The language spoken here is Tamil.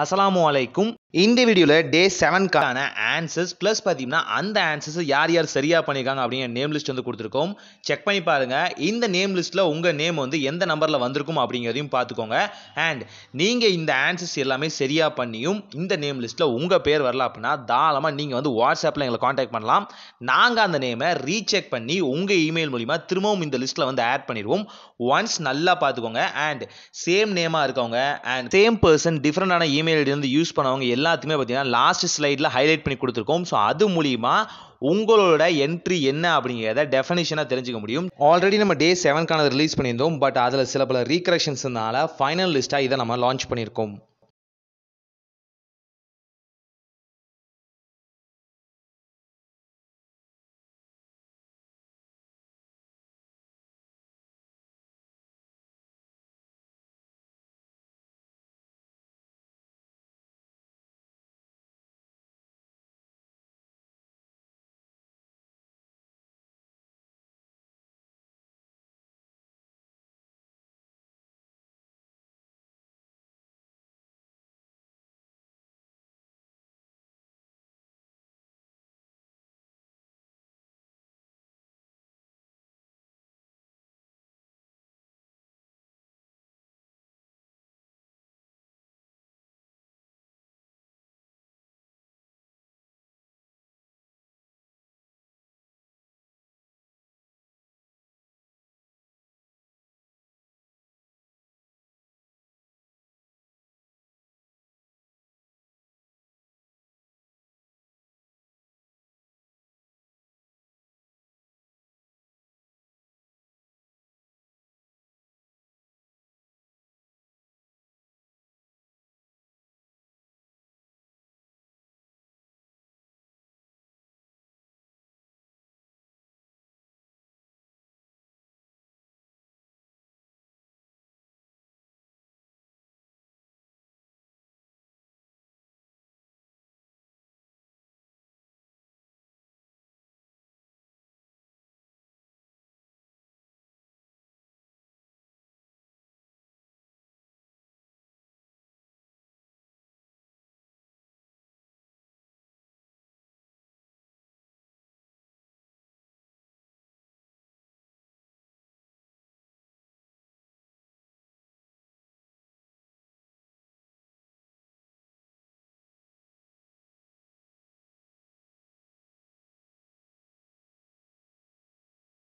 அஸ்ஸலாமு அலைக்கும். இந்த வீடியோவில் டே 7க்கான ஆன்சர்ஸ் ப்ளஸ் பார்த்தீங்கன்னா அந்த ஆன்சர்ஸ் யார் யார் சரியாக பண்ணியிருக்காங்க அப்படிங்கிற நேம் லிஸ்ட் வந்து கொடுத்துருக்கோம். செக் பண்ணி பாருங்கள். இந்த நேம் லிஸ்ட்டில் உங்கள் நேம் வந்து எந்த நம்பரில் வந்திருக்கும் அப்படிங்கிறதையும் பார்த்துக்கோங்க. அண்ட் நீங்கள் இந்த ஆன்சர்ஸ் எல்லாமே சரியாக பண்ணியும் இந்த நேம் லிஸ்ட்டில் உங்கள் பேர் வரல அப்படின்னா தாராளமாக நீங்கள் வந்து வாட்ஸ்அப்பில் எங்களை காண்டாக்ட் பண்ணலாம். நாங்கள் அந்த நேமை ரீசெக் பண்ணி உங்கள் இமெயில் மூலிமா திரும்பவும் இந்த லிஸ்ட்டில் வந்து ஆட் பண்ணிடுவோம். ஒன்ஸ் நல்லா பார்த்துக்கோங்க. அண்ட் சேம் நேமாக இருக்கவங்க அண்ட் சேம் பர்சன் டிஃப்ரெண்டான இமெயில் இருந்து யூஸ் பண்ணவங்க எல்லாத்துக்குமே பார்த்தீங்கன்னா லாஸ்ட் ஸ்லைடில் ஹைலைட் பண்ணி கொடுத்துருக்கோம். ஸோ அது மூலிமா உங்களோட என்ட்ரி என்ன அப்படிங்கிறத டெஃபினிஷனாக தெரிஞ்சுக்க முடியும். ஆல்ரெடி நம்ம டே 7க்கானது ரிலீஸ் பண்ணியிருந்தோம். பட் அதில் சில பல ரீகரெக்ஷன்ஸ்னால ஃபைனல் லிஸ்ட்டாக இதை நம்ம லான்ச் பண்ணியிருக்கோம்.